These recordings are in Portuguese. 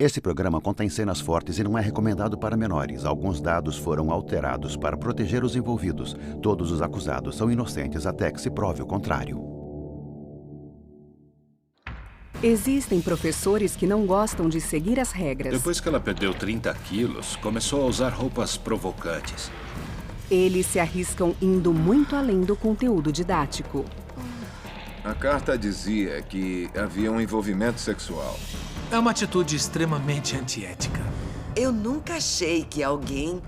Esse programa contém cenas fortes e não é recomendado para menores. Alguns dados foram alterados para proteger os envolvidos. Todos os acusados são inocentes até que se prove o contrário. Existem professores que não gostam de seguir as regras. Depois que ela perdeu 30 quilos, começou a usar roupas provocantes. Eles se arriscam indo muito além do conteúdo didático. A carta dizia que havia um envolvimento sexual. É uma atitude extremamente antiética. Eu nunca achei que alguém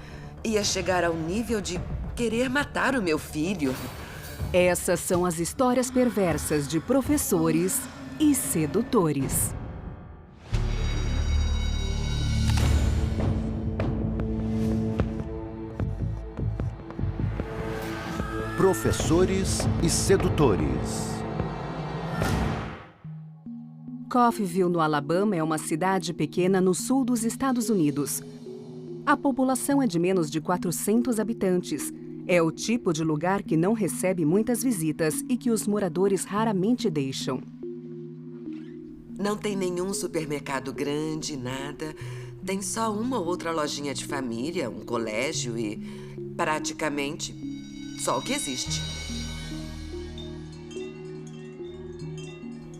ia chegar ao nível de querer matar o meu filho. Essas são as histórias perversas de professores e sedutores. Professores e sedutores. Coffeyville, no Alabama, é uma cidade pequena no sul dos Estados Unidos. A população é de menos de 400 habitantes. É o tipo de lugar que não recebe muitas visitas e que os moradores raramente deixam. Não tem nenhum supermercado grande, nada. Tem só uma ou outra lojinha de família, um colégio e, praticamente, só o que existe.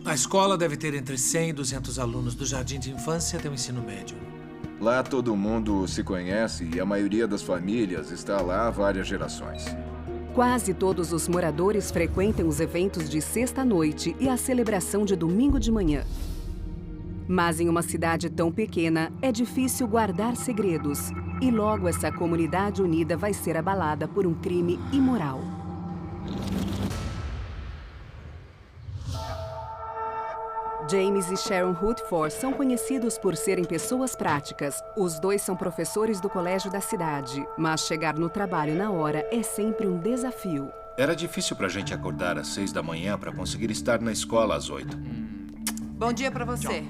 A escola deve ter entre 100 e 200 alunos do jardim de infância até o ensino médio. Lá todo mundo se conhece e a maioria das famílias está lá há várias gerações. Quase todos os moradores frequentam os eventos de sexta-noite e a celebração de domingo de manhã. Mas em uma cidade tão pequena, é difícil guardar segredos. E logo essa comunidade unida vai ser abalada por um crime imoral. James e Sharon Rutherford são conhecidos por serem pessoas práticas. Os dois são professores do colégio da cidade, mas chegar no trabalho na hora é sempre um desafio. Era difícil pra gente acordar às 6 da manhã para conseguir estar na escola às 8. Bom dia pra você.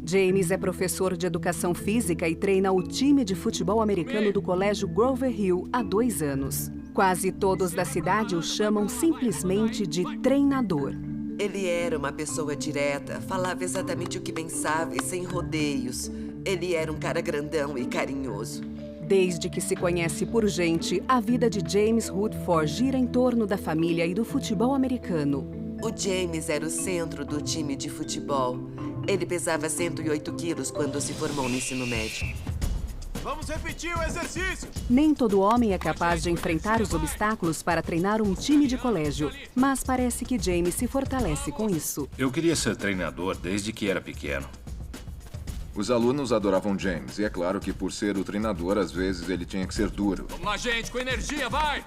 James é professor de educação física e treina o time de futebol americano do colégio Grover Hill há 2 anos. Quase todos da cidade o chamam simplesmente de treinador. Ele era uma pessoa direta, falava exatamente o que pensava e sem rodeios. Ele era um cara grandão e carinhoso. Desde que se conhece por gente, a vida de James Rutherford gira em torno da família e do futebol americano. O James era o centro do time de futebol. Ele pesava 108 quilos quando se formou no ensino médio. Vamos repetir o exercício! Nem todo homem é capaz de enfrentar os obstáculos para treinar um time de colégio, mas parece que James se fortalece com isso. Eu queria ser treinador desde que era pequeno. Os alunos adoravam James, e é claro que por ser o treinador, às vezes ele tinha que ser duro. Vamos lá, gente, com energia, vai!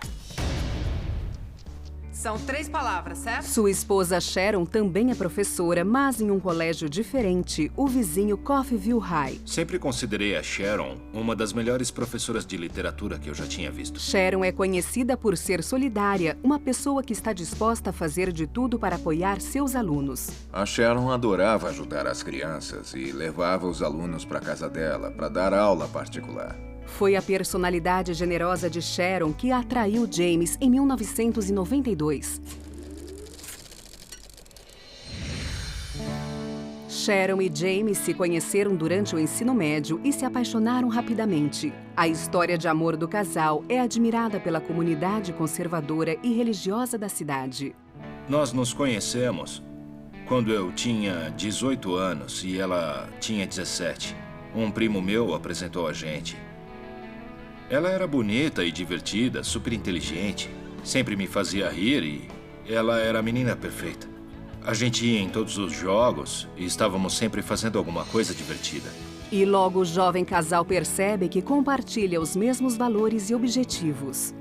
São 3 palavras, certo? Sua esposa Sharon também é professora, mas em um colégio diferente, o vizinho Coffeyville High. Sempre considerei a Sharon uma das melhores professoras de literatura que eu já tinha visto. Sharon é conhecida por ser solidária, uma pessoa que está disposta a fazer de tudo para apoiar seus alunos. A Sharon adorava ajudar as crianças e levava os alunos para a casa dela para dar aula particular. Foi a personalidade generosa de Sharon que atraiu James em 1992. Sharon e James se conheceram durante o ensino médio e se apaixonaram rapidamente. A história de amor do casal é admirada pela comunidade conservadora e religiosa da cidade. Nós nos conhecemos quando eu tinha 18 anos e ela tinha 17. Um primo meu apresentou a gente. Ela era bonita e divertida, super inteligente. Sempre me fazia rir e ela era a menina perfeita. A gente ia em todos os jogos e estávamos sempre fazendo alguma coisa divertida. E logo o jovem casal percebe que compartilha os mesmos valores e objetivos.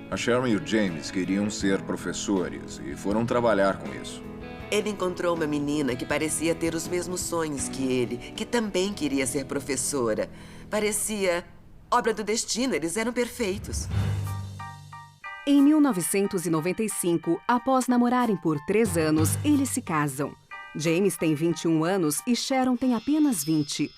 A Sharon e o James queriam ser professores e foram trabalhar com isso. Ele encontrou uma menina que parecia ter os mesmos sonhos que ele, que também queria ser professora. Parecia obra do destino, eles eram perfeitos. Em 1995, após namorarem por 3 anos, eles se casam. James tem 21 anos e Sharon tem apenas 20.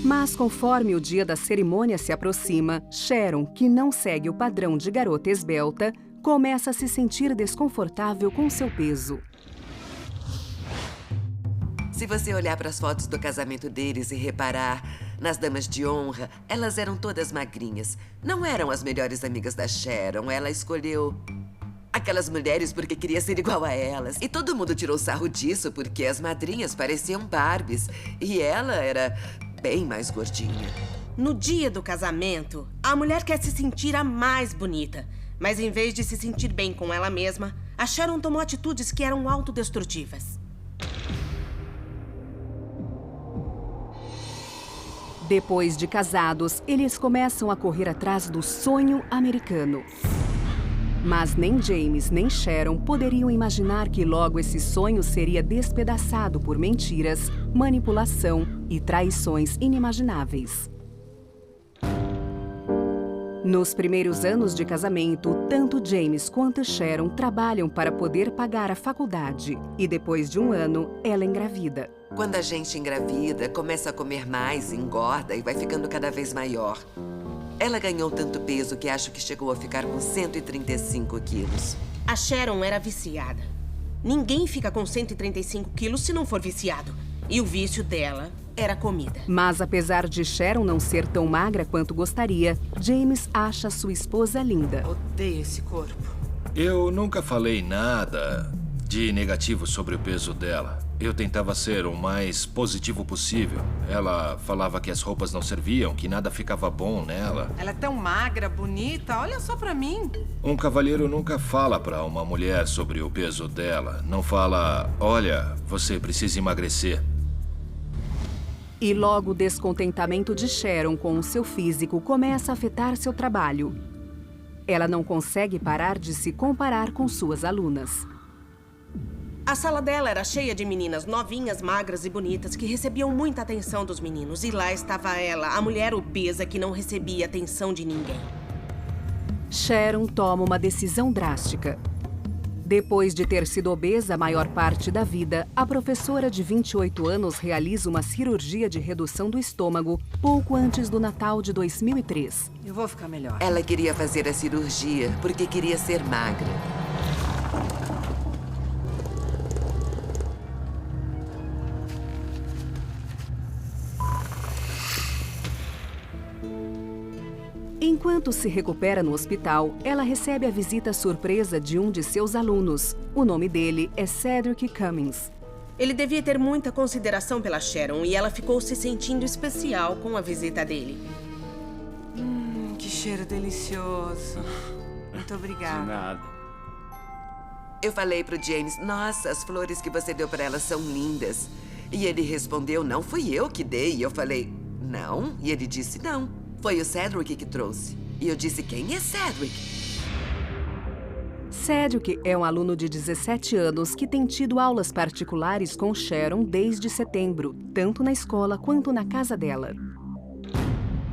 Mas conforme o dia da cerimônia se aproxima, Sharon, que não segue o padrão de garota esbelta, começa a se sentir desconfortável com seu peso. Se você olhar para as fotos do casamento deles e reparar nas damas de honra, elas eram todas magrinhas. Não eram as melhores amigas da Sharon. Ela escolheu aquelas mulheres porque queria ser igual a elas. E todo mundo tirou sarro disso porque as madrinhas pareciam Barbies. E ela era bem mais gordinha. No dia do casamento, a mulher quer se sentir a mais bonita. Mas em vez de se sentir bem com ela mesma, a Sharon tomou atitudes que eram autodestrutivas. Depois de casados, eles começam a correr atrás do sonho americano. Mas nem James nem Sharon poderiam imaginar que logo esse sonho seria despedaçado por mentiras, manipulação e traições inimagináveis. Nos primeiros anos de casamento, tanto James quanto Sharon trabalham para poder pagar a faculdade. E depois de um ano, ela engravida. Quando a gente engravida, começa a comer mais, engorda e vai ficando cada vez maior. Ela ganhou tanto peso que acho que chegou a ficar com 135 quilos. A Sharon era viciada. Ninguém fica com 135 quilos se não for viciado. E o vício dela era comida. Mas apesar de Sharon não ser tão magra quanto gostaria, James acha sua esposa linda. Odeio esse corpo. Eu nunca falei nada de negativo sobre o peso dela. Eu tentava ser o mais positivo possível. Ela falava que as roupas não serviam, que nada ficava bom nela. Ela é tão magra, bonita, olha só pra mim. Um cavalheiro nunca fala pra uma mulher sobre o peso dela. Não fala, olha, você precisa emagrecer. E logo o descontentamento de Sharon com o seu físico começa a afetar seu trabalho. Ela não consegue parar de se comparar com suas alunas. A sala dela era cheia de meninas novinhas, magras e bonitas que recebiam muita atenção dos meninos. E lá estava ela, a mulher obesa que não recebia atenção de ninguém. Sharon toma uma decisão drástica. Depois de ter sido obesa a maior parte da vida, a professora de 28 anos realiza uma cirurgia de redução do estômago pouco antes do Natal de 2003. Eu vou ficar melhor. Ela queria fazer a cirurgia porque queria ser magra. Enquanto se recupera no hospital, ela recebe a visita surpresa de um de seus alunos. O nome dele é Cedric Cummings. Ele devia ter muita consideração pela Sharon e ela ficou se sentindo especial com a visita dele. Que cheiro delicioso. Muito obrigada. De nada. Eu falei pro James, nossa, as flores que você deu pra ela são lindas. E ele respondeu, não fui eu que dei. E eu falei, não? E ele disse, não. Foi o Cedric que trouxe. E eu disse, quem é Cedric? Cedric é um aluno de 17 anos que tem tido aulas particulares com Sharon desde setembro, tanto na escola quanto na casa dela.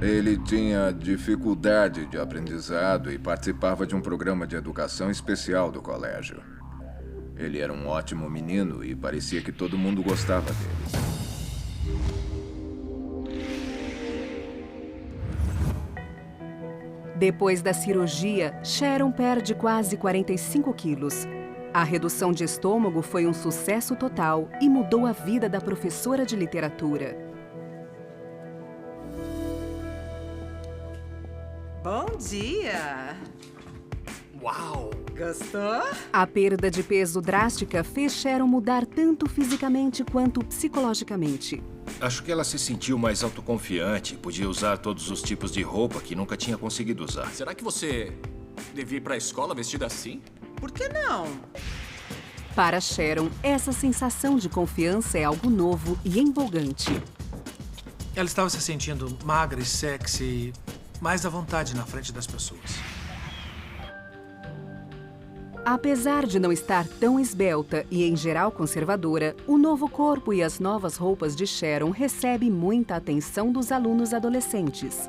Ele tinha dificuldade de aprendizado e participava de um programa de educação especial do colégio. Ele era um ótimo menino e parecia que todo mundo gostava dele. Depois da cirurgia, Sharon perde quase 45 quilos. A redução de estômago foi um sucesso total e mudou a vida da professora de literatura. Bom dia. Uau! Gostou? A perda de peso drástica fez Sharon mudar tanto fisicamente quanto psicologicamente. Acho que ela se sentiu mais autoconfiante, podia usar todos os tipos de roupa que nunca tinha conseguido usar. Será que você devia ir pra escola vestida assim? Por que não? Para Sharon, essa sensação de confiança é algo novo e empolgante. Ela estava se sentindo magra e sexy, mais à vontade na frente das pessoas. Apesar de não estar tão esbelta e, em geral, conservadora, o novo corpo e as novas roupas de Sharon recebem muita atenção dos alunos adolescentes.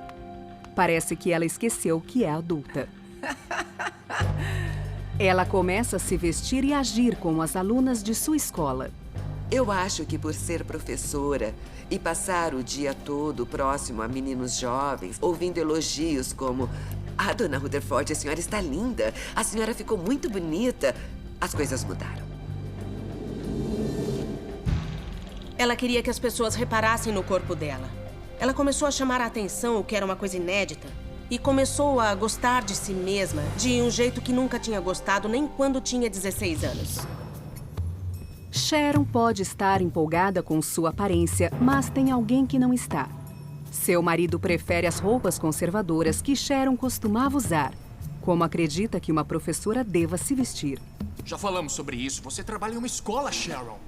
Parece que ela esqueceu que é adulta. Ela começa a se vestir e agir como as alunas de sua escola. Eu acho que por ser professora e passar o dia todo próximo a meninos jovens, ouvindo elogios como "Ah, dona Rutherford, a senhora está linda. A senhora ficou muito bonita." As coisas mudaram. Ela queria que as pessoas reparassem no corpo dela. Ela começou a chamar a atenção, o que era uma coisa inédita. E começou a gostar de si mesma de um jeito que nunca tinha gostado nem quando tinha 16 anos. Sharon pode estar empolgada com sua aparência, mas tem alguém que não está. Seu marido prefere as roupas conservadoras que Sharon costumava usar, como acredita que uma professora deva se vestir. Já falamos sobre isso. Você trabalha em uma escola, Sharon.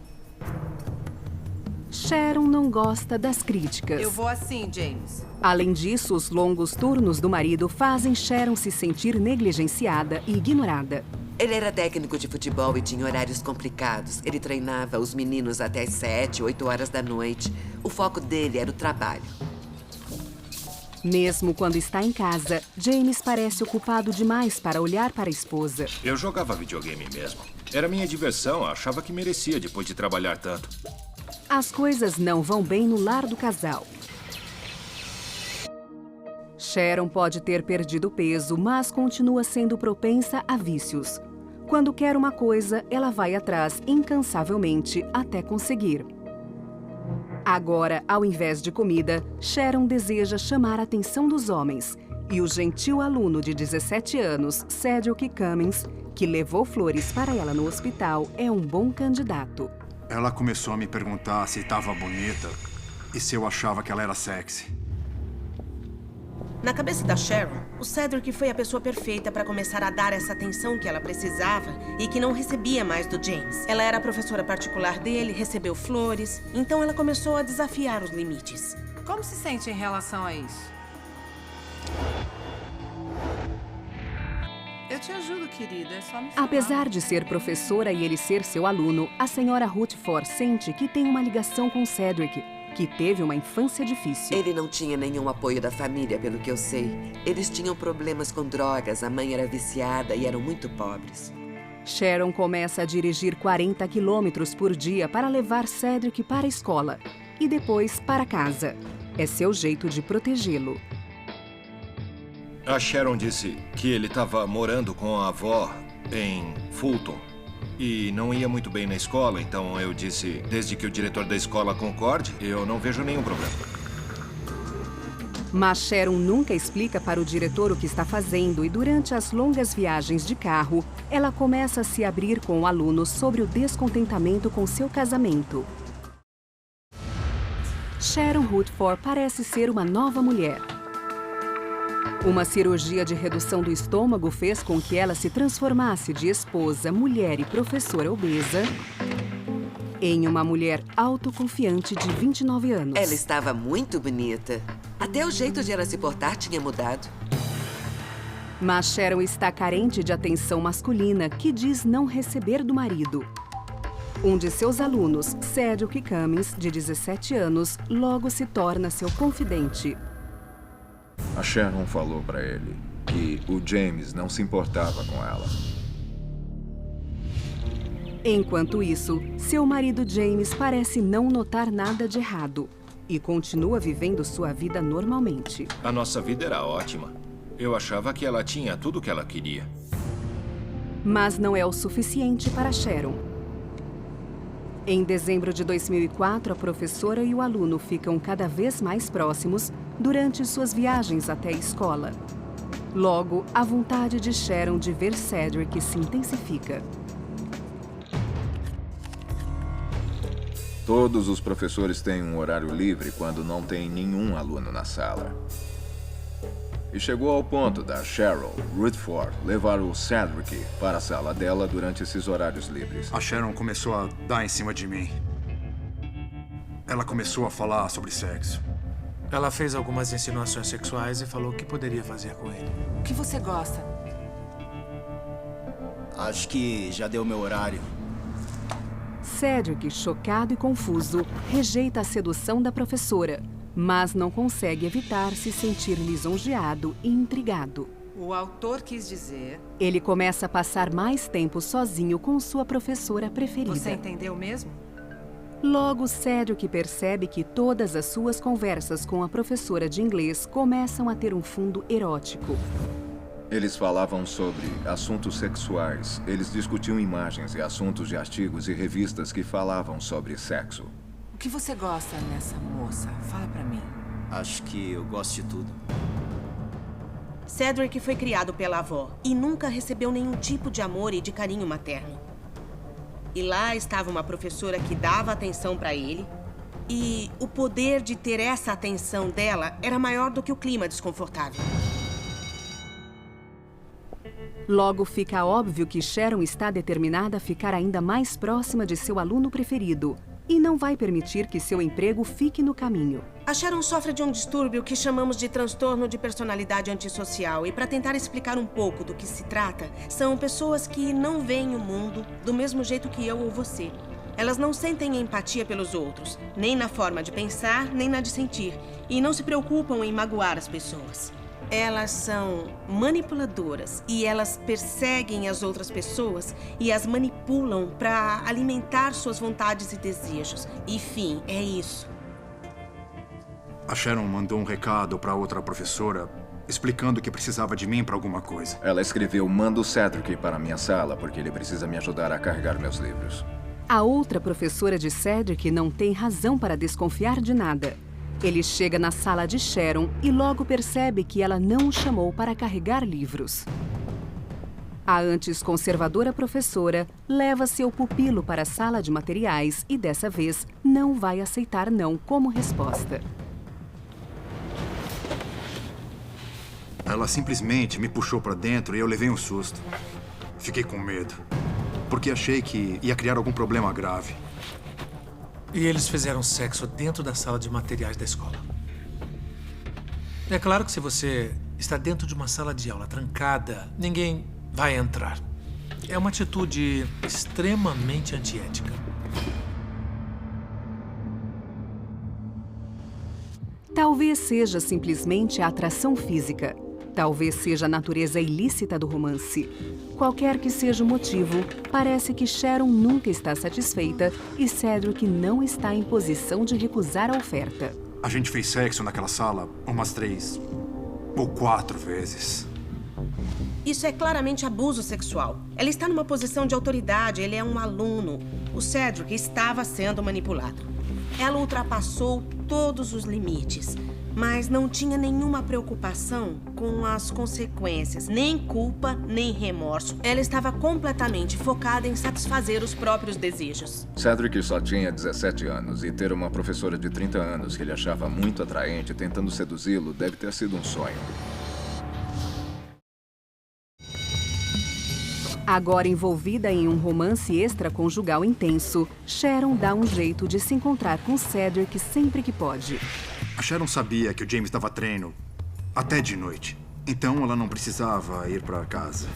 Sharon não gosta das críticas. Eu vou assim, James. Além disso, os longos turnos do marido fazem Sharon se sentir negligenciada e ignorada. Ele era técnico de futebol e tinha horários complicados. Ele treinava os meninos até as 7, 8 horas da noite. O foco dele era o trabalho. Mesmo quando está em casa, James parece ocupado demais para olhar para a esposa. Eu jogava videogame mesmo. Era minha diversão, achava que merecia depois de trabalhar tanto. As coisas não vão bem no lar do casal. Sharon pode ter perdido peso, mas continua sendo propensa a vícios. Quando quer uma coisa, ela vai atrás incansavelmente até conseguir. Agora, ao invés de comida, Sharon deseja chamar a atenção dos homens. E o gentil aluno de 17 anos, Cedric Cummings, que levou flores para ela no hospital, é um bom candidato. Ela começou a me perguntar se estava bonita e se eu achava que ela era sexy. Na cabeça da Sharon, o Cedric foi a pessoa perfeita para começar a dar essa atenção que ela precisava e que não recebia mais do James. Ela era a professora particular dele, recebeu flores, então ela começou a desafiar os limites. Como se sente em relação a isso? Eu te ajudo, querida. É só me falar. Apesar de ser professora e ele ser seu aluno, a senhora Rutherford sente que tem uma ligação com Cedric, que teve uma infância difícil. Ele não tinha nenhum apoio da família, pelo que eu sei. Eles tinham problemas com drogas, a mãe era viciada e eram muito pobres. Sharon começa a dirigir 40 quilômetros por dia para levar Cedric para a escola e depois para casa. É seu jeito de protegê-lo. A Sharon disse que ele estava morando com a avó em Fulton e não ia muito bem na escola, então eu disse, desde que o diretor da escola concorde, eu não vejo nenhum problema. Mas Sharon nunca explica para o diretor o que está fazendo e durante as longas viagens de carro, ela começa a se abrir com o aluno sobre o descontentamento com seu casamento. Sharon Rutherford parece ser uma nova mulher. Uma cirurgia de redução do estômago fez com que ela se transformasse de esposa, mulher e professora obesa em uma mulher autoconfiante de 29 anos. Ela estava muito bonita. Até o jeito de ela se portar tinha mudado. Mas Sharon está carente de atenção masculina que diz não receber do marido. Um de seus alunos, Cedric Cummings, de 17 anos, logo se torna seu confidente. A Sharon falou para ele que o James não se importava com ela. Enquanto isso, seu marido James parece não notar nada de errado e continua vivendo sua vida normalmente. A nossa vida era ótima. Eu achava que ela tinha tudo o que ela queria. Mas não é o suficiente para Sharon. Em dezembro de 2004, a professora e o aluno ficam cada vez mais próximos durante suas viagens até a escola. Logo, a vontade de Sharon de ver Cedric se intensifica. Todos os professores têm um horário livre quando não tem nenhum aluno na sala. E chegou ao ponto da Cheryl Rutherford levar o Cedric para a sala dela durante esses horários livres. A Sharon começou a dar em cima de mim. Ela começou a falar sobre sexo. Ela fez algumas insinuações sexuais e falou o que poderia fazer com ele. O que você gosta? Acho que já deu meu horário. Cedric, chocado e confuso, rejeita a sedução da professora, mas não consegue evitar se sentir lisonjeado e intrigado. O autor quis dizer... Ele começa a passar mais tempo sozinho com sua professora preferida. Você entendeu mesmo? Logo, Cedric percebe que todas as suas conversas com a professora de inglês começam a ter um fundo erótico. Eles falavam sobre assuntos sexuais. Eles discutiam imagens e assuntos de artigos e revistas que falavam sobre sexo. O que você gosta nessa moça? Fala pra mim. Acho que eu gosto de tudo. Cedric foi criado pela avó e nunca recebeu nenhum tipo de amor e de carinho materno. E lá estava uma professora que dava atenção pra ele. E o poder de ter essa atenção dela era maior do que o clima desconfortável. Logo fica óbvio que Sharon está determinada a ficar ainda mais próxima de seu aluno preferido e não vai permitir que seu emprego fique no caminho. A Sharon sofre de um distúrbio que chamamos de transtorno de personalidade antissocial. E para tentar explicar um pouco do que se trata, são pessoas que não veem o mundo do mesmo jeito que eu ou você. Elas não sentem empatia pelos outros, nem na forma de pensar, nem na de sentir. E não se preocupam em magoar as pessoas. Elas são manipuladoras e elas perseguem as outras pessoas e as manipulam para alimentar suas vontades e desejos. Enfim, é isso. A Sharon mandou um recado para outra professora explicando que precisava de mim para alguma coisa. Ela escreveu: manda o Cedric para a minha sala porque ele precisa me ajudar a carregar meus livros. A outra professora de Cedric não tem razão para desconfiar de nada. Ele chega na sala de Sharon e logo percebe que ela não o chamou para carregar livros. A antes conservadora professora leva seu pupilo para a sala de materiais e dessa vez não vai aceitar não como resposta. Ela simplesmente me puxou para dentro e eu levei um susto. Fiquei com medo, porque achei que ia criar algum problema grave. E eles fizeram sexo dentro da sala de materiais da escola. É claro que se você está dentro de uma sala de aula trancada, ninguém vai entrar. É uma atitude extremamente antiética. Talvez seja simplesmente a atração física. Talvez seja a natureza ilícita do romance. Qualquer que seja o motivo, parece que Sharon nunca está satisfeita e Cedric não está em posição de recusar a oferta. A gente fez sexo naquela sala umas 3 ou 4 vezes. Isso é claramente abuso sexual. Ela está numa posição de autoridade, ele é um aluno. O Cedric estava sendo manipulado. Ela ultrapassou todos os limites, mas não tinha nenhuma preocupação com as consequências, nem culpa, nem remorso. Ela estava completamente focada em satisfazer os próprios desejos. Cedric só tinha 17 anos e ter uma professora de 30 anos que ele achava muito atraente tentando seduzi-lo deve ter sido um sonho. Agora envolvida em um romance extraconjugal intenso, Sharon dá um jeito de se encontrar com Cedric sempre que pode. A Sharon sabia que o James dava treino até de noite, então ela não precisava ir para casa.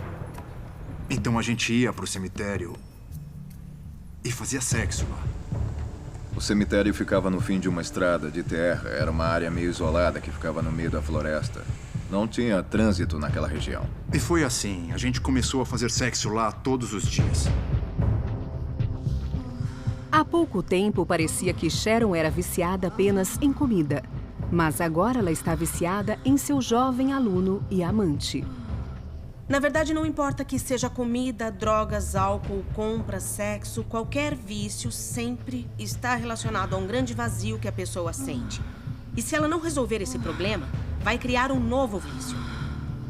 Então a gente ia para o cemitério e fazia sexo lá. O cemitério ficava no fim de uma estrada de terra. Era uma área meio isolada que ficava no meio da floresta. Não tinha trânsito naquela região. E foi assim. A gente começou a fazer sexo lá todos os dias. Há pouco tempo parecia que Sharon era viciada apenas em comida. Mas agora ela está viciada em seu jovem aluno e amante. Na verdade, não importa que seja comida, drogas, álcool, compras, sexo, qualquer vício sempre está relacionado a um grande vazio que a pessoa sente. E se ela não resolver esse problema, vai criar um novo vício.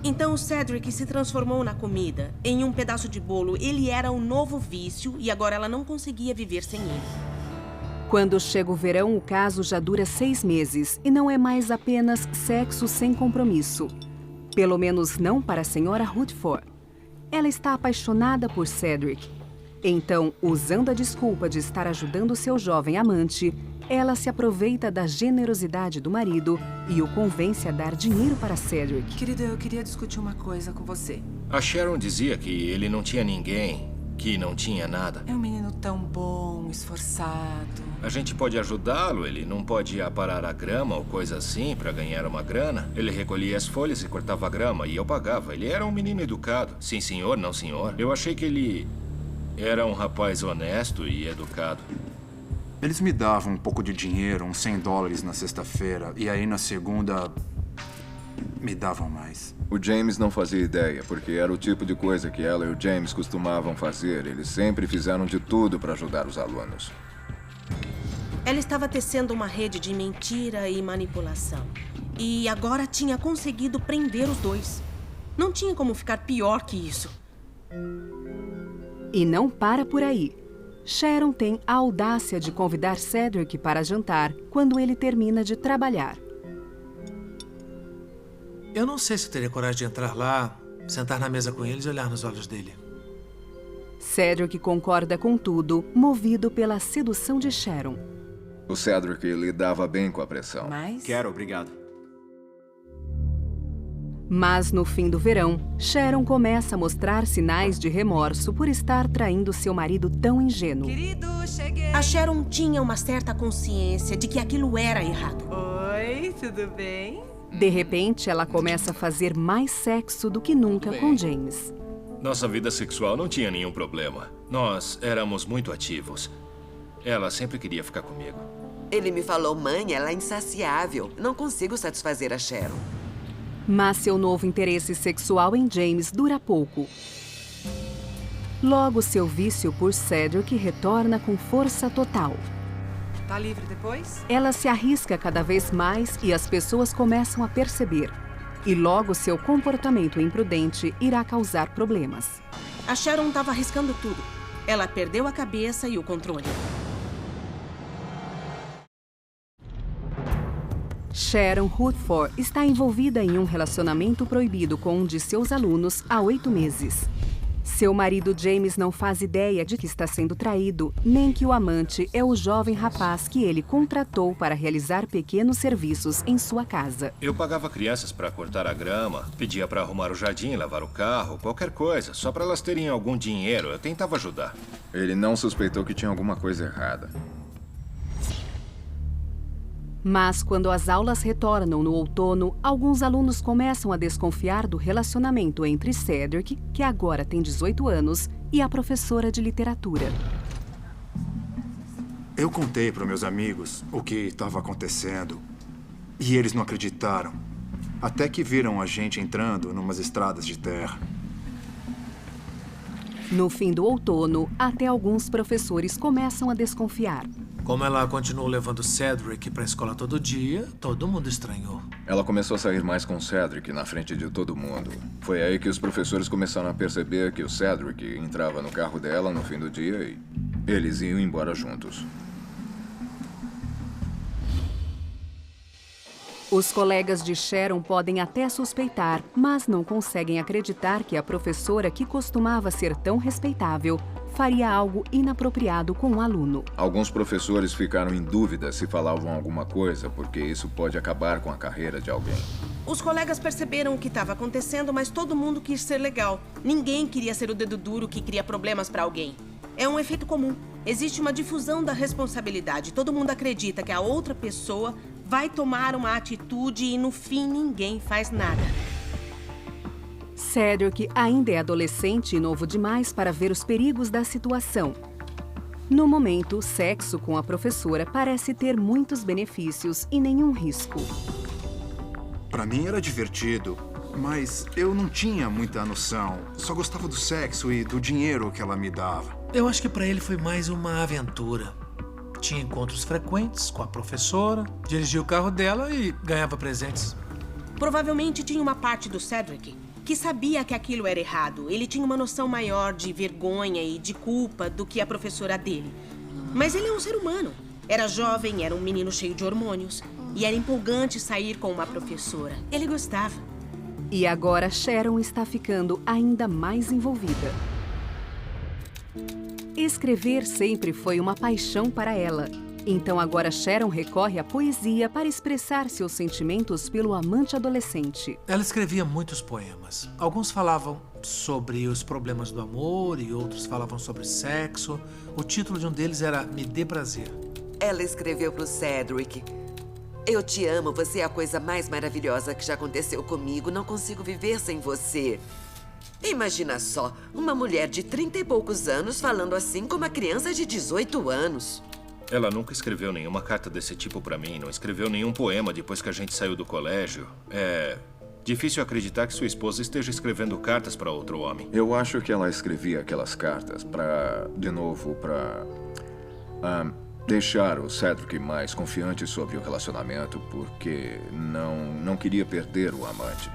Então o Cedric se transformou na comida, em um pedaço de bolo. Ele era um novo vício e agora ela não conseguia viver sem ele. Quando chega o verão, o caso já dura 6 meses e não é mais apenas sexo sem compromisso. Pelo menos não para a senhora Rutherford. Ela está apaixonada por Cedric. Então, usando a desculpa de estar ajudando seu jovem amante, ela se aproveita da generosidade do marido e o convence a dar dinheiro para Cedric. Querida, eu queria discutir uma coisa com você. A Sharon dizia que ele não tinha ninguém, que não tinha nada. É um menino tão bom, esforçado. A gente pode ajudá-lo, ele não pode aparar a grama ou coisa assim para ganhar uma grana. Ele recolhia as folhas e cortava a grama e eu pagava. Ele era um menino educado. Sim, senhor, não, senhor. Eu achei que ele era um rapaz honesto e educado. Eles me davam um pouco de dinheiro, uns $100 na sexta-feira, e aí na segunda me davam mais. O James não fazia ideia, porque era o tipo de coisa que ela e o James costumavam fazer. Eles sempre fizeram de tudo para ajudar os alunos. Ela estava tecendo uma rede de mentira e manipulação. E agora tinha conseguido prender os dois. Não tinha como ficar pior que isso. E não para por aí. Sharon tem a audácia de convidar Cedric para jantar quando ele termina de trabalhar. Eu não sei se eu teria coragem de entrar lá, sentar na mesa com eles e olhar nos olhos dele. Cedric concorda com tudo, movido pela sedução de Sharon. O Cedric lidava bem com a pressão. Quero, obrigado. Mas no fim do verão, Sharon começa a mostrar sinais de remorso por estar traindo seu marido tão ingênuo. Querido, cheguei. A Sharon tinha uma certa consciência de que aquilo era errado. Oi, tudo bem? De repente, ela começa a fazer mais sexo do que nunca com James. Nossa vida sexual não tinha nenhum problema. Nós éramos muito ativos. Ela sempre queria ficar comigo. Ele me falou, mãe, ela é insaciável. Não consigo satisfazer a Sharon. Mas seu novo interesse sexual em James dura pouco. Logo, seu vício por Cedric retorna com força total. Tá livre depois? Ela se arrisca cada vez mais e as pessoas começam a perceber. E logo seu comportamento imprudente irá causar problemas. A Sharon estava arriscando tudo. Ela perdeu a cabeça e o controle. Sharon Rutherford está envolvida em um relacionamento proibido com um de seus alunos há 8 meses. Seu marido James não faz ideia de que está sendo traído, nem que o amante é o jovem rapaz que ele contratou para realizar pequenos serviços em sua casa. Eu pagava crianças para cortar a grama, pedia para arrumar o jardim, lavar o carro, qualquer coisa, só para elas terem algum dinheiro. Eu tentava ajudar. Ele não suspeitou que tinha alguma coisa errada. Mas quando as aulas retornam no outono, alguns alunos começam a desconfiar do relacionamento entre Cedric, que agora tem 18 anos, e a professora de literatura. Eu contei para meus amigos o que estava acontecendo e eles não acreditaram. Até que viram a gente entrando numas estradas de terra. No fim do outono, até alguns professores começam a desconfiar. Como ela continuou levando Cedric para a escola todo dia, todo mundo estranhou. Ela começou a sair mais com o Cedric na frente de todo mundo. Foi aí que os professores começaram a perceber que o Cedric entrava no carro dela no fim do dia e eles iam embora juntos. Os colegas de Sharon podem até suspeitar, mas não conseguem acreditar que a professora, que costumava ser tão respeitável, faria algo inapropriado com um aluno. Alguns professores ficaram em dúvida se falavam alguma coisa, porque isso pode acabar com a carreira de alguém. Os colegas perceberam o que estava acontecendo, mas todo mundo quis ser legal. Ninguém queria ser o dedo duro que cria problemas para alguém. É um efeito comum. Existe uma difusão da responsabilidade. Todo mundo acredita que a outra pessoa vai tomar uma atitude e, no fim, ninguém faz nada. Cedric ainda é adolescente e novo demais para ver os perigos da situação. No momento, o sexo com a professora parece ter muitos benefícios e nenhum risco. Para mim era divertido, mas eu não tinha muita noção. Só gostava do sexo e do dinheiro que ela me dava. Eu acho que para ele foi mais uma aventura. Tinha encontros frequentes com a professora, dirigia o carro dela e ganhava presentes. Provavelmente tinha uma parte do Cedric que sabia que aquilo era errado. Ele tinha uma noção maior de vergonha e de culpa do que a professora dele. Mas ele é um ser humano. Era jovem, era um menino cheio de hormônios. E era empolgante sair com uma professora. Ele gostava. E agora Sharon está ficando ainda mais envolvida. Escrever sempre foi uma paixão para ela. Então agora Sharon recorre à poesia para expressar seus sentimentos pelo amante adolescente. Ela escrevia muitos poemas. Alguns falavam sobre os problemas do amor e outros falavam sobre sexo. O título de um deles era Me Dê Prazer. Ela escreveu pro Cedric: eu te amo, você é a coisa mais maravilhosa que já aconteceu comigo. Não consigo viver sem você. Imagina só, uma mulher de 30 e poucos anos falando assim com uma criança de 18 anos. Ela nunca escreveu nenhuma carta desse tipo pra mim, não escreveu nenhum poema depois que a gente saiu do colégio. É difícil acreditar que sua esposa esteja escrevendo cartas pra outro homem. Eu acho que ela escrevia aquelas cartas deixar o Cedric mais confiante sobre o relacionamento porque não queria perder o amante.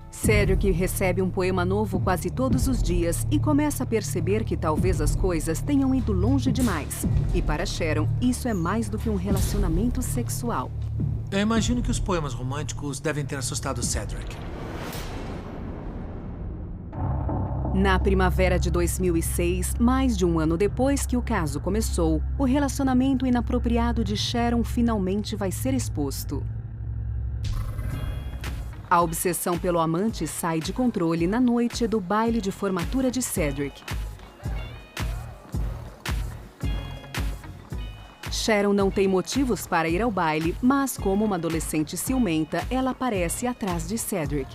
Cedric recebe um poema novo quase todos os dias e começa a perceber que talvez as coisas tenham ido longe demais. E para Sharon, isso é mais do que um relacionamento sexual. Eu imagino que os poemas românticos devem ter assustado Cedric. Na primavera de 2006, mais de um ano depois que o caso começou, o relacionamento inapropriado de Sharon finalmente vai ser exposto. A obsessão pelo amante sai de controle na noite do baile de formatura de Cedric. Sharon não tem motivos para ir ao baile, mas como uma adolescente ciumenta, ela aparece atrás de Cedric.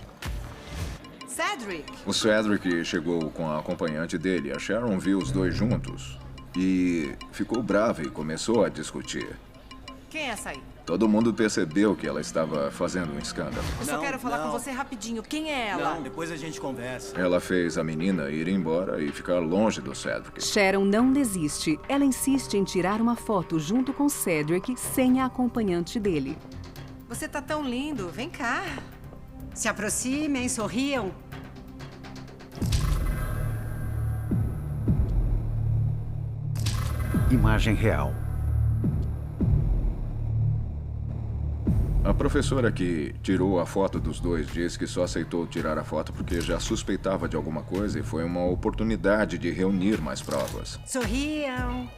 Cedric! O Cedric chegou com a acompanhante dele. A Sharon viu os dois juntos e ficou brava e começou a discutir. Quem é essa aí? Todo mundo percebeu que ela estava fazendo um escândalo. Eu só quero falar com você rapidinho. Quem é ela? Não, depois a gente conversa. Ela fez a menina ir embora e ficar longe do Cedric. Sharon não desiste. Ela insiste em tirar uma foto junto com Cedric sem a acompanhante dele. Você tá tão lindo. Vem cá. Se aproximem, sorriam. Imagem real. A professora que tirou a foto dos dois disse que só aceitou tirar a foto porque já suspeitava de alguma coisa e foi uma oportunidade de reunir mais provas. Sorriam.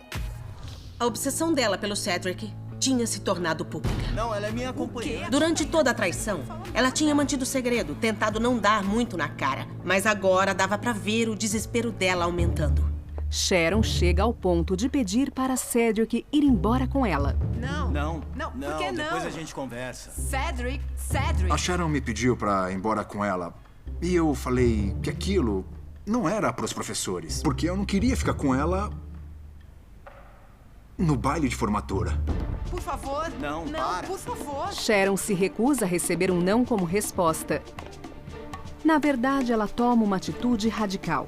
A obsessão dela pelo Cedric tinha se tornado pública. Não, ela é minha companheira. Durante toda a traição, ela tinha mantido o segredo, tentado não dar muito na cara. Mas agora dava pra ver o desespero dela aumentando. Sharon chega ao ponto de pedir para Cedric ir embora com ela. Não, por que não? Depois a gente conversa. Cedric! A Sharon me pediu pra ir embora com ela. E eu falei que aquilo não era pros professores. Porque eu não queria ficar com ela no baile de formatura. Por favor. Não, para. Por favor. Sharon se recusa a receber um não como resposta. Na verdade, ela toma uma atitude radical.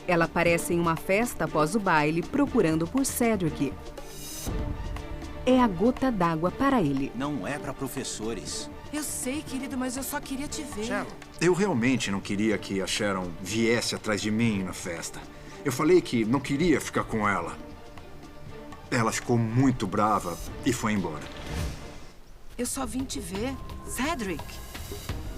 Ela aparece em uma festa após o baile, procurando por Cedric. É a gota d'água para ele. Não é pra professores. Eu sei, querido, mas eu só queria te ver. Sharon, eu realmente não queria que a Sharon viesse atrás de mim na festa. Eu falei que não queria ficar com ela. Ela ficou muito brava e foi embora. Eu só vim te ver. Cedric!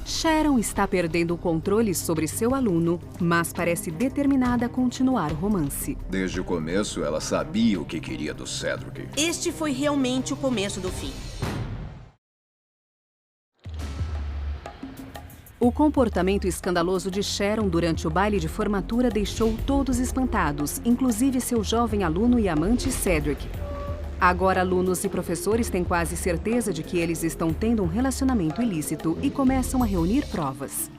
Sharon está perdendo o controle sobre seu aluno, mas parece determinada a continuar o romance. Desde o começo, ela sabia o que queria do Cedric. Este foi realmente o começo do fim. O comportamento escandaloso de Sharon durante o baile de formatura deixou todos espantados, inclusive seu jovem aluno e amante Cedric. Agora, alunos e professores têm quase certeza de que eles estão tendo um relacionamento ilícito e começam a reunir provas.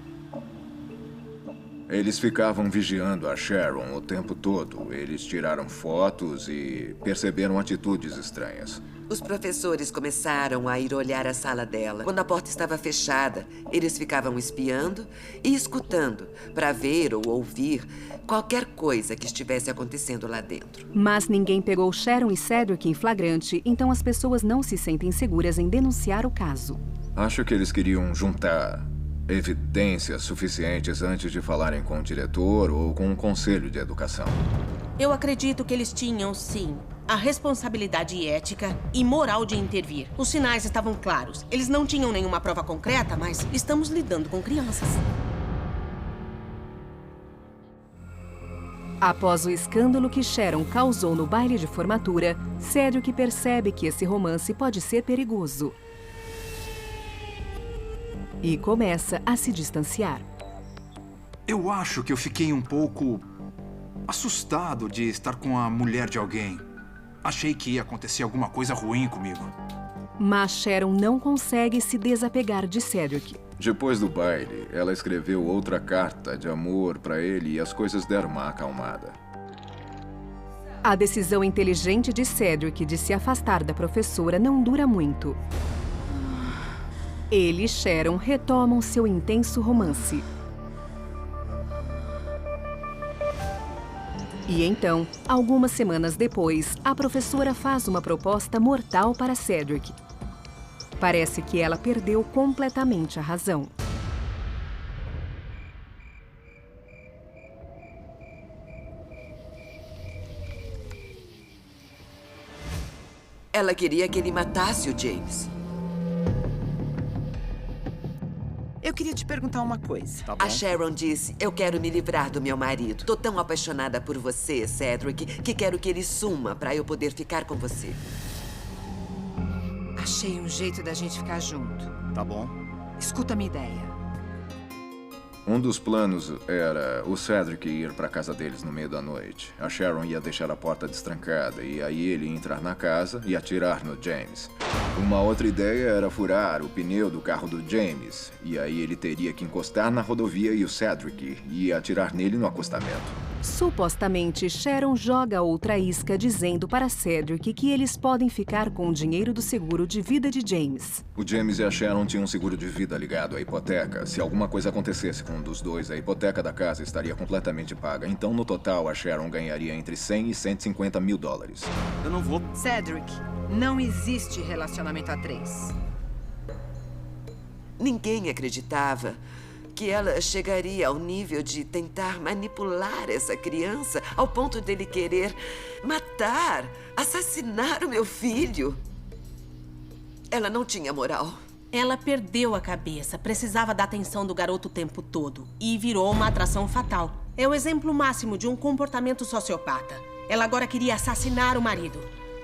Eles ficavam vigiando a Sharon o tempo todo. Eles tiraram fotos e perceberam atitudes estranhas. Os professores começaram a ir olhar a sala dela. Quando a porta estava fechada, eles ficavam espiando e escutando para ver ou ouvir qualquer coisa que estivesse acontecendo lá dentro. Mas ninguém pegou Sharon e Cedric em flagrante, então as pessoas não se sentem seguras em denunciar o caso. Acho que eles queriam juntar evidências suficientes antes de falarem com o diretor ou com o conselho de educação. Eu acredito que eles tinham, sim, a responsabilidade ética e moral de intervir. Os sinais estavam claros. Eles não tinham nenhuma prova concreta, mas estamos lidando com crianças. Após o escândalo que Sharon causou no baile de formatura, Cedric percebe que esse romance pode ser perigoso. E começa a se distanciar. Eu acho que eu fiquei um pouco assustado de estar com a mulher de alguém. Achei que ia acontecer alguma coisa ruim comigo. Mas Sharon não consegue se desapegar de Cedric. Depois do baile, ela escreveu outra carta de amor para ele e as coisas deram uma acalmada. A decisão inteligente de Cedric de se afastar da professora não dura muito. Ele e Sharon retomam seu intenso romance. E então, algumas semanas depois, a professora faz uma proposta mortal para Cedric. Parece que ela perdeu completamente a razão. Ela queria que ele matasse o James. Eu queria te perguntar uma coisa. Tá bom. A Sharon disse, eu quero me livrar do meu marido. Tô tão apaixonada por você, Cedric, que quero que ele suma pra eu poder ficar com você. Achei um jeito da gente ficar junto. Tá bom. Escuta a minha ideia. Um dos planos era o Cedric ir para casa deles no meio da noite. A Sharon ia deixar a porta destrancada e aí ele ia entrar na casa e atirar no James. Uma outra ideia era furar o pneu do carro do James. E aí ele teria que encostar na rodovia e o Cedric ia atirar nele no acostamento. Supostamente, Sharon joga outra isca dizendo para Cedric que eles podem ficar com o dinheiro do seguro de vida de James. O James e a Sharon tinham um seguro de vida ligado à hipoteca. Se alguma coisa acontecesse com um dos dois, a hipoteca da casa estaria completamente paga. Então, no total, a Sharon ganharia entre 100 e 150 mil dólares. Eu não vou... Cedric, não existe relacionamento a três. Ninguém acreditava que ela chegaria ao nível de tentar manipular essa criança ao ponto dele querer matar, assassinar o meu filho. Ela não tinha moral. Ela perdeu a cabeça, precisava da atenção do garoto o tempo todo e virou uma atração fatal. É o exemplo máximo de um comportamento sociopata. Ela agora queria assassinar o marido.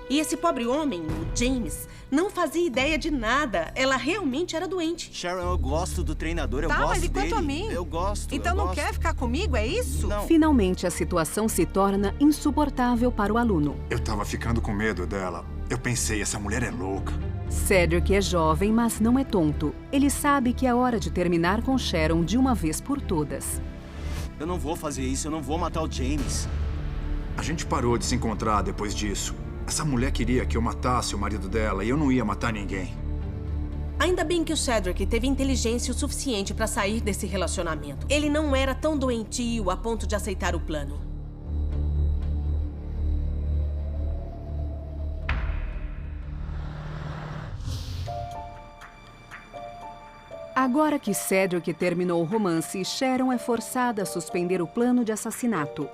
E esse pobre homem, o James, não fazia ideia de nada. Ela realmente era doente. Sharon, eu gosto do treinador, eu gosto dele. Tá, mas e quanto a mim? Eu gosto, Então não quer ficar comigo, é isso? Não. Finalmente, a situação se torna insuportável para o aluno. Eu tava ficando com medo dela. Eu pensei, essa mulher é louca. Cedric é jovem, mas não é tonto. Ele sabe que é hora de terminar com Sharon de uma vez por todas. Eu não vou fazer isso, eu não vou matar o James. A gente parou de se encontrar depois disso. Essa mulher queria que eu matasse o marido dela e eu não ia matar ninguém. Ainda bem que o Cedric teve inteligência o suficiente para sair desse relacionamento. Ele não era tão doentio a ponto de aceitar o plano. Agora que Cedric terminou o romance, Sharon é forçada a suspender o plano de assassinato.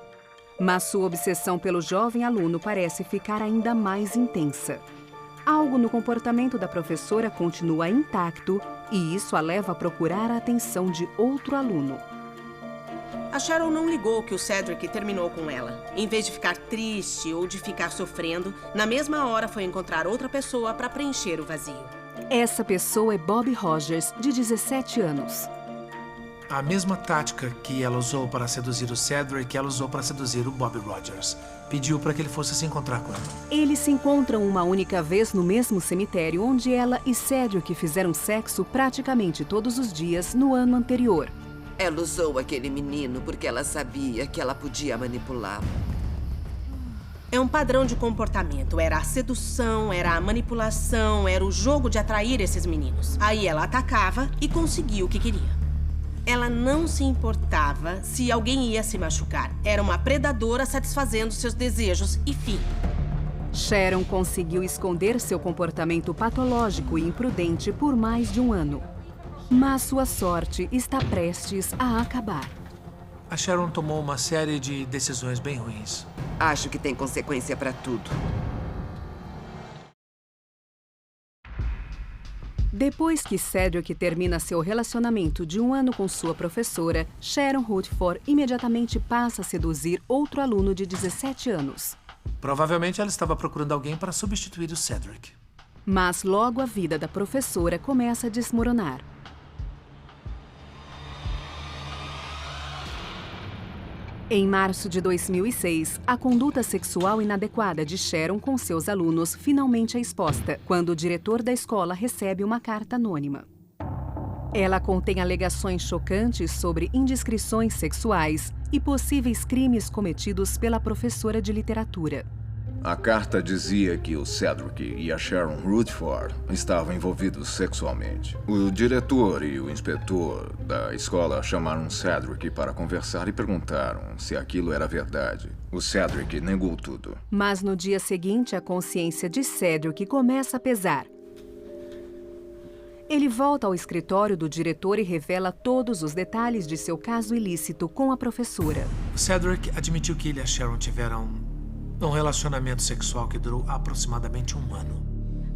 Mas sua obsessão pelo jovem aluno parece ficar ainda mais intensa. Algo no comportamento da professora continua intacto e isso a leva a procurar a atenção de outro aluno. A Sharon não ligou que o Cedric terminou com ela. Em vez de ficar triste ou de ficar sofrendo, na mesma hora foi encontrar outra pessoa para preencher o vazio. Essa pessoa é Bob Rogers, de 17 anos. A mesma tática que ela usou para seduzir o Cedric, ela usou para seduzir o Bob Rogers. Pediu para que ele fosse se encontrar com ela. Eles se encontram uma única vez no mesmo cemitério onde ela e Cedric fizeram sexo praticamente todos os dias no ano anterior. Ela usou aquele menino porque ela sabia que ela podia manipulá-lo. É um padrão de comportamento. Era a sedução, era a manipulação, era o jogo de atrair esses meninos. Aí ela atacava e conseguia o que queria. Ela não se importava se alguém ia se machucar. Era uma predadora satisfazendo seus desejos e fim. Sharon conseguiu esconder seu comportamento patológico e imprudente por mais de um ano. Mas sua sorte está prestes a acabar. A Sharon tomou uma série de decisões bem ruins. Acho que tem consequência para tudo. Depois que Cedric termina seu relacionamento de um ano com sua professora, Sharon Rutherford imediatamente passa a seduzir outro aluno de 17 anos. Provavelmente ela estava procurando alguém para substituir o Cedric. Mas logo a vida da professora começa a desmoronar. Em março de 2006, a conduta sexual inadequada de Sharon com seus alunos finalmente é exposta, quando o diretor da escola recebe uma carta anônima. Ela contém alegações chocantes sobre indiscrições sexuais e possíveis crimes cometidos pela professora de literatura. A carta dizia que o Cedric e a Sharon Rutherford estavam envolvidos sexualmente. O diretor e o inspetor da escola chamaram Cedric para conversar e perguntaram se aquilo era verdade. O Cedric negou tudo. Mas no dia seguinte, a consciência de Cedric começa a pesar. Ele volta ao escritório do diretor e revela todos os detalhes de seu caso ilícito com a professora. Cedric admitiu que ele e a Sharon tiveram um relacionamento sexual que durou aproximadamente 1 ano.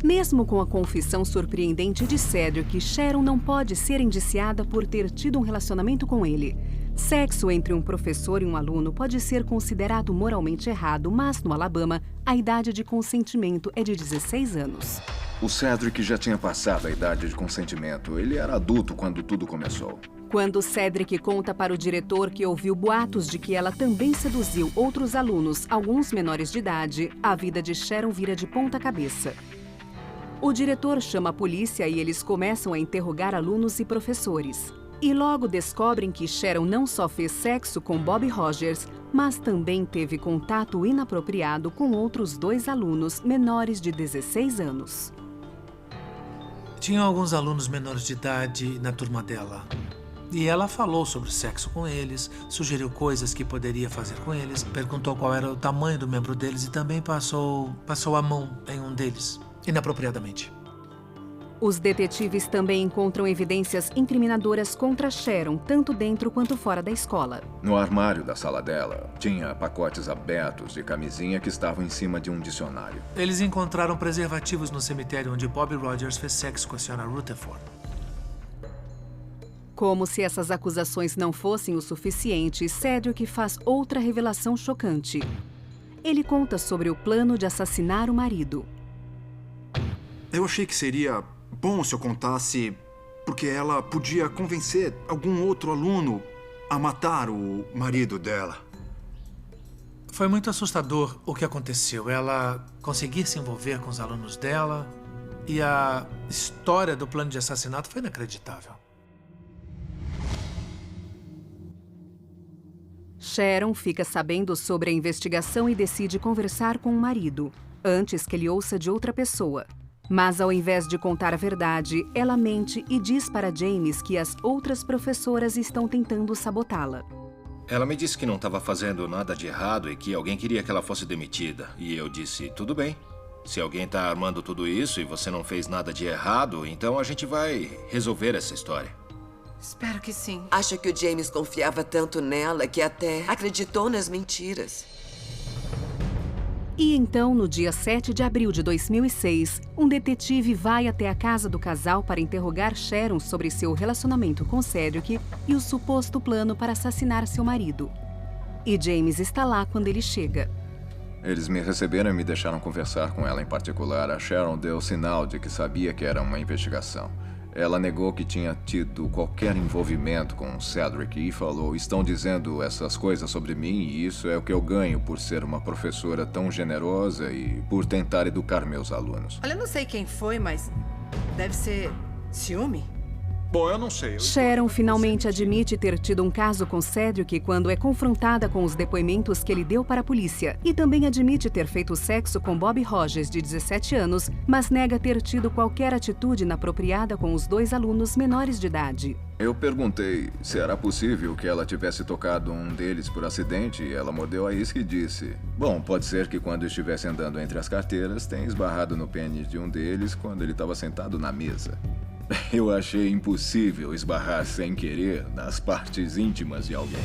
Mesmo com a confissão surpreendente de Cedric, Sharon não pode ser indiciada por ter tido um relacionamento com ele. Sexo entre um professor e um aluno pode ser considerado moralmente errado, mas no Alabama, a idade de consentimento é de 16 anos. O Cedric já tinha passado a idade de consentimento. Ele era adulto quando tudo começou. Quando Cedric conta para o diretor que ouviu boatos de que ela também seduziu outros alunos, alguns menores de idade, a vida de Sharon vira de ponta cabeça. O diretor chama a polícia e eles começam a interrogar alunos e professores. E logo descobrem que Sharon não só fez sexo com Bob Rogers, mas também teve contato inapropriado com outros 2 alunos menores de 16 anos. Tinha alguns alunos menores de idade na turma dela. E ela falou sobre sexo com eles, sugeriu coisas que poderia fazer com eles, perguntou qual era o tamanho do membro deles e também passou a mão em um deles, inapropriadamente. Os detetives também encontram evidências incriminadoras contra Sharon, tanto dentro quanto fora da escola. No armário da sala dela, tinha pacotes abertos de camisinha que estavam em cima de um dicionário. Eles encontraram preservativos no cemitério onde Bob Rogers fez sexo com a Sra. Rutherford. Como se essas acusações não fossem o suficiente, Cedric faz outra revelação chocante. Ele conta sobre o plano de assassinar o marido. Eu achei que seria bom se eu contasse, porque ela podia convencer algum outro aluno a matar o marido dela. Foi muito assustador o que aconteceu. Ela conseguir se envolver com os alunos dela e a história do plano de assassinato foi inacreditável. Sharon fica sabendo sobre a investigação e decide conversar com o marido, antes que ele ouça de outra pessoa. Mas ao invés de contar a verdade, ela mente e diz para James que as outras professoras estão tentando sabotá-la. Ela me disse que não estava fazendo nada de errado e que alguém queria que ela fosse demitida. E eu disse, tudo bem. Se alguém está armando tudo isso e você não fez nada de errado, então a gente vai resolver essa história. Espero que sim. Acho que o James confiava tanto nela que até acreditou nas mentiras. E então, no dia 7 de abril de 2006, um detetive vai até a casa do casal para interrogar Sharon sobre seu relacionamento com Cedric e o suposto plano para assassinar seu marido. E James está lá quando ele chega. Eles me receberam e me deixaram conversar com ela em particular. A Sharon deu sinal de que sabia que era uma investigação. Ela negou que tinha tido qualquer envolvimento com Cedric e falou, estão dizendo essas coisas sobre mim e isso é o que eu ganho por ser uma professora tão generosa e por tentar educar meus alunos. Olha, eu não sei quem foi, mas deve ser ciúme? Bom, eu não sei. Sharon finalmente admite ter tido um caso com Cedric quando é confrontada com os depoimentos que ele deu para a polícia. E também admite ter feito sexo com Bob Rogers, de 17 anos, mas nega ter tido qualquer atitude inapropriada com os 2 alunos menores de idade. Eu perguntei se era possível que ela tivesse tocado um deles por acidente e ela mordeu a isca e disse, bom, pode ser que quando estivesse andando entre as carteiras tenha esbarrado no pênis de um deles quando ele estava sentado na mesa. Eu achei impossível esbarrar sem querer nas partes íntimas de alguém.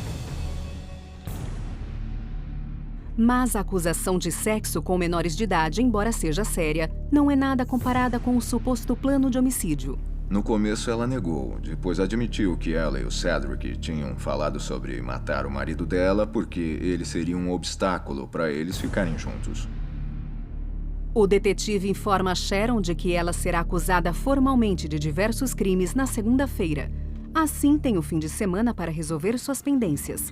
Mas a acusação de sexo com menores de idade, embora seja séria, não é nada comparada com o suposto plano de homicídio. No começo ela negou, depois admitiu que ela e o Cedric tinham falado sobre matar o marido dela porque ele seria um obstáculo para eles ficarem juntos. O detetive informa a Sharon de que ela será acusada formalmente de diversos crimes na segunda-feira. Assim, tem o fim de semana para resolver suas pendências.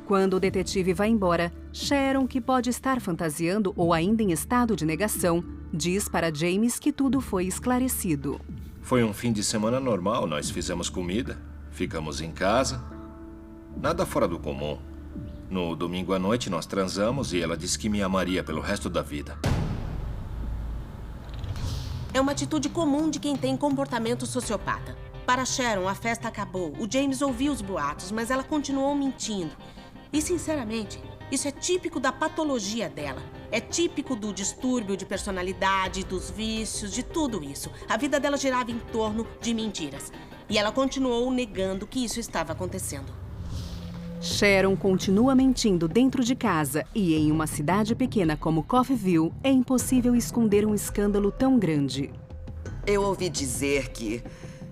Quando o detetive vai embora, Sharon, que pode estar fantasiando ou ainda em estado de negação, diz para James que tudo foi esclarecido. Foi um fim de semana normal, nós fizemos comida, ficamos em casa. Nada fora do comum. No domingo à noite nós transamos e ela disse que me amaria pelo resto da vida. É uma atitude comum de quem tem comportamento sociopata. Para Sharon, a festa acabou. O James ouviu os boatos, mas ela continuou mentindo. E, sinceramente, isso é típico da patologia dela. É típico do distúrbio de personalidade, dos vícios, de tudo isso. A vida dela girava em torno de mentiras. E ela continuou negando que isso estava acontecendo. Sharon continua mentindo dentro de casa e em uma cidade pequena como Coffeyville, é impossível esconder um escândalo tão grande. Eu ouvi dizer que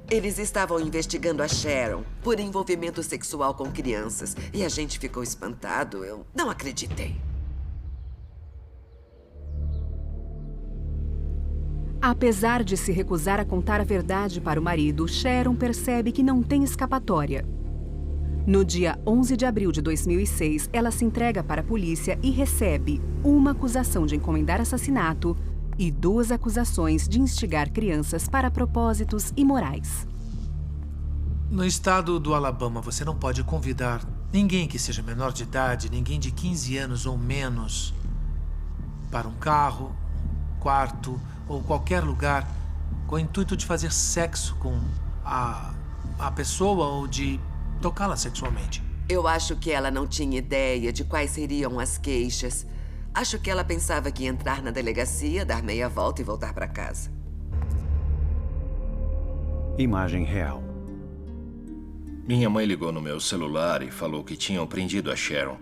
eles estavam investigando a Sharon por envolvimento sexual com crianças e a gente ficou espantado. Eu não acreditei. Apesar de se recusar a contar a verdade para o marido, Sharon percebe que não tem escapatória. No dia 11 de abril de 2006, ela se entrega para a polícia e recebe uma acusação de encomendar assassinato e 2 acusações de instigar crianças para propósitos imorais. No estado do Alabama, você não pode convidar ninguém que seja menor de idade, ninguém de 15 anos ou menos, para um carro, quarto ou qualquer lugar com o intuito de fazer sexo com a pessoa ou de tocá-la sexualmente. Eu acho que ela não tinha ideia de quais seriam as queixas. Acho que ela pensava que ia entrar na delegacia, dar meia volta e voltar para casa. Imagem real. Minha mãe ligou no meu celular e falou que tinham prendido a Sharon.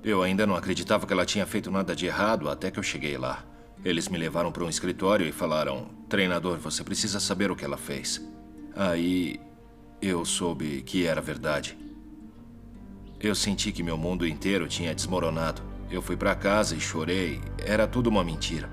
Eu ainda não acreditava que ela tinha feito nada de errado até que eu cheguei lá. Eles me levaram para um escritório e falaram: treinador, você precisa saber o que ela fez. Aí eu soube que era verdade. Eu senti que meu mundo inteiro tinha desmoronado. Eu fui para casa e chorei. Era tudo uma mentira.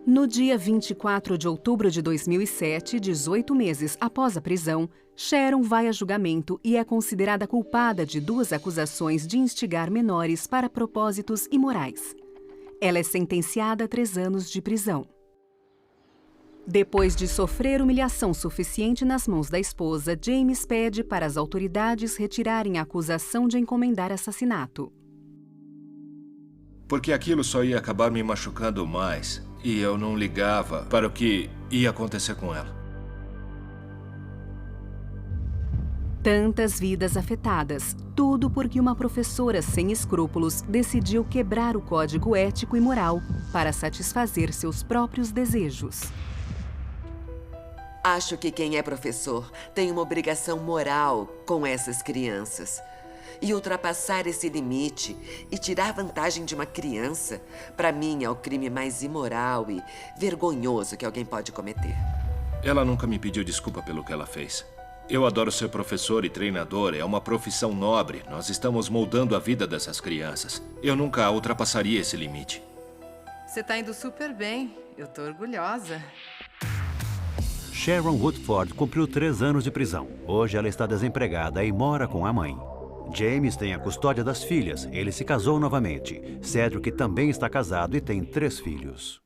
No dia 24 de outubro de 2007, 18 meses após a prisão, Sharon vai a julgamento e é considerada culpada de 2 acusações de instigar menores para propósitos imorais. Ela é sentenciada a 3 anos de prisão. Depois de sofrer humilhação suficiente nas mãos da esposa, James pede para as autoridades retirarem a acusação de encomendar assassinato. Porque aquilo só ia acabar me machucando mais. E eu não ligava para o que ia acontecer com ela. Tantas vidas afetadas, tudo porque uma professora sem escrúpulos decidiu quebrar o código ético e moral para satisfazer seus próprios desejos. Acho que quem é professor tem uma obrigação moral com essas crianças. E ultrapassar esse limite e tirar vantagem de uma criança, para mim, é o crime mais imoral e vergonhoso que alguém pode cometer. Ela nunca me pediu desculpa pelo que ela fez. Eu adoro ser professor e treinador, é uma profissão nobre. Nós estamos moldando a vida dessas crianças. Eu nunca ultrapassaria esse limite. Você tá indo super bem. Eu tô orgulhosa. Sharon Woodford cumpriu 3 anos de prisão. Hoje ela está desempregada e mora com a mãe. James tem a custódia das filhas. Ele se casou novamente. Cedric também está casado e tem 3 filhos.